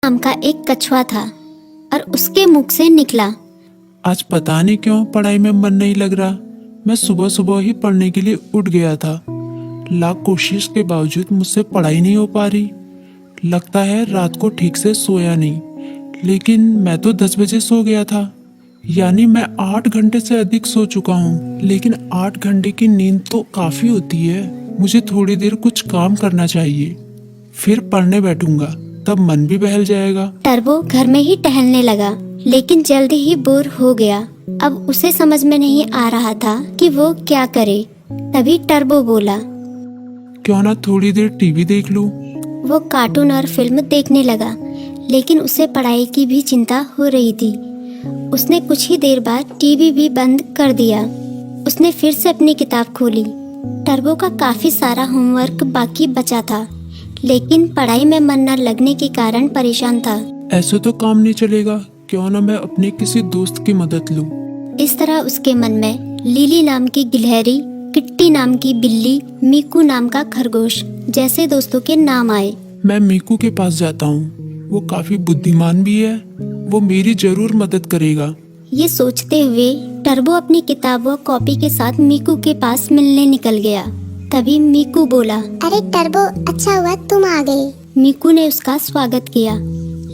नाम का एक कछुआ था और उसके मुख से निकला, आज पता नहीं क्यों पढ़ाई में मन नहीं लग रहा। मैं सुबह सुबह ही पढ़ने के लिए उठ गया था। लाख कोशिश के बावजूद मुझसे पढ़ाई नहीं हो पा रही। लगता है रात को ठीक से सोया नहीं, लेकिन मैं तो 10 बजे सो गया था। यानी मैं 8 घंटे से अधिक सो चुका हूँ। लेकिन 8 घंटे की नींद तो काफी होती है। मुझे थोड़ी देर कुछ काम करना चाहिए, फिर पढ़ने बैठूंगा, तब मन भी बहल जाएगा। टर्बो घर में ही टहलने लगा, लेकिन जल्दी ही बोर हो गया। अब उसे समझ में नहीं आ रहा था कि वो क्या करे। तभी टर्बो बोला, क्यों ना थोड़ी देर टीवी देख लूं। वो कार्टून और फिल्म देखने लगा, लेकिन उसे पढ़ाई की भी चिंता हो रही थी। उसने कुछ ही देर बाद टीवी भी बंद कर दिया। उसने फिर से अपनी किताब खोली। टर्बो का काफी सारा होमवर्क बाकी बचा था, लेकिन पढ़ाई में मन न लगने के कारण परेशान था। ऐसे तो काम नहीं चलेगा, क्यों ना मैं अपने किसी दोस्त की मदद लूं। इस तरह उसके मन में लिली नाम की गिलहरी, किट्टी नाम की बिल्ली, मीकू नाम का खरगोश जैसे दोस्तों के नाम आए। मैं मीकू के पास जाता हूँ, वो काफी बुद्धिमान भी है, वो मेरी जरूर मदद करेगा। ये सोचते हुए टर्बो अपनी किताब व कॉपी के साथ मीकू के पास मिलने निकल गया। तभी मीकू बोला, अरे टर्बो, अच्छा हुआ तुम आ गए। मीकू ने उसका स्वागत किया,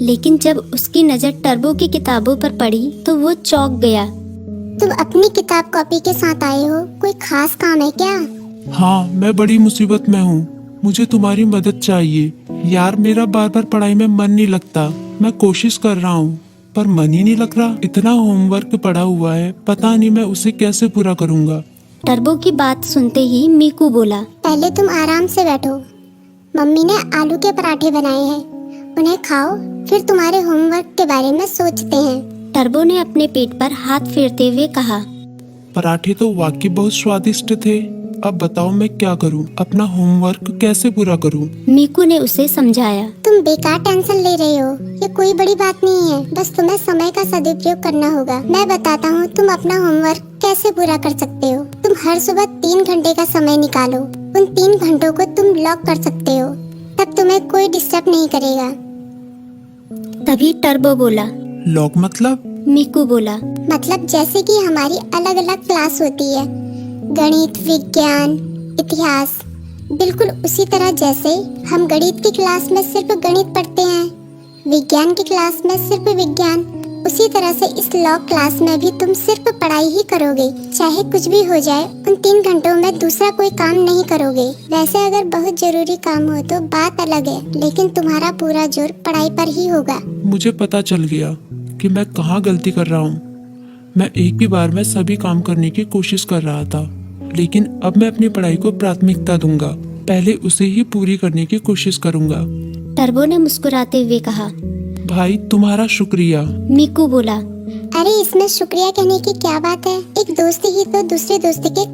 लेकिन जब उसकी नजर टर्बो की किताबों पर पड़ी तो वो चौंक गया। तुम अपनी किताब कॉपी के साथ आए हो, कोई खास काम है क्या? हाँ, मैं बड़ी मुसीबत में हूँ, मुझे तुम्हारी मदद चाहिए। यार, मेरा बार बार पढ़ाई में मन नहीं लगता। मैं कोशिश कर रहा हूँ, पर मन ही नहीं लग रहा। इतना होमवर्क पड़ा हुआ है, पता नहीं मैं उसे कैसे पूरा करूँगा। टर्बो की बात सुनते ही मीकू बोला, पहले तुम आराम से बैठो। मम्मी ने आलू के पराठे बनाए हैं, उन्हें खाओ, फिर तुम्हारे होमवर्क के बारे में सोचते हैं। टर्बो ने अपने पेट पर हाथ फेरते हुए कहा, पराठे तो वाकई बहुत स्वादिष्ट थे। अब बताओ मैं क्या करूं, अपना होमवर्क कैसे पूरा करूं? मीकू ने उसे समझाया, तुम बेकार टेंशन ले रहे हो, ये कोई बड़ी बात नहीं है, बस तुम्हें समय का सदुपयोग करना होगा। मैं बताता हूँ तुम अपना होमवर्क कैसे पूरा कर सकते हो। तुम हर सुबह 3 घंटे का समय निकालो, उन 3 घंटों को तुम लॉक कर सकते हो, तब तुम्हें कोई डिस्टर्ब नहीं करेगा। तभी टर्बो बोला, लॉक मतलब? मीकू बोला, मतलब जैसे कि हमारी अलग अलग क्लास होती है, गणित, विज्ञान, इतिहास, बिल्कुल उसी तरह जैसे हम गणित की क्लास में सिर्फ गणित पढ़ते हैं, विज्ञान की क्लास में सिर्फ विज्ञान, उसी तरह से इस लॉ क्लास में भी तुम सिर्फ पढ़ाई ही करोगे। चाहे कुछ भी हो जाए, उन 3 घंटों में दूसरा कोई काम नहीं करोगे। वैसे अगर बहुत जरूरी काम हो तो बात अलग है, लेकिन तुम्हारा पूरा जोर पढ़ाई पर ही होगा। मुझे पता चल गया कि मैं कहाँ गलती कर रहा हूँ। मैं एक ही बार में सभी काम करने की कोशिश कर रहा था, लेकिन अब मैं अपनी पढ़ाई को प्राथमिकता दूंगा। पहले उसे ही पूरी करने की कोशिश करूंगा। टर्बो ने मुस्कुराते हुए कहा, भाई तुम्हारा शुक्रिया। मीकू बोला, अरे इसमें शुक्रिया कहने की क्या बात है, एक दोस्त ही तो दूसरे दोस्त के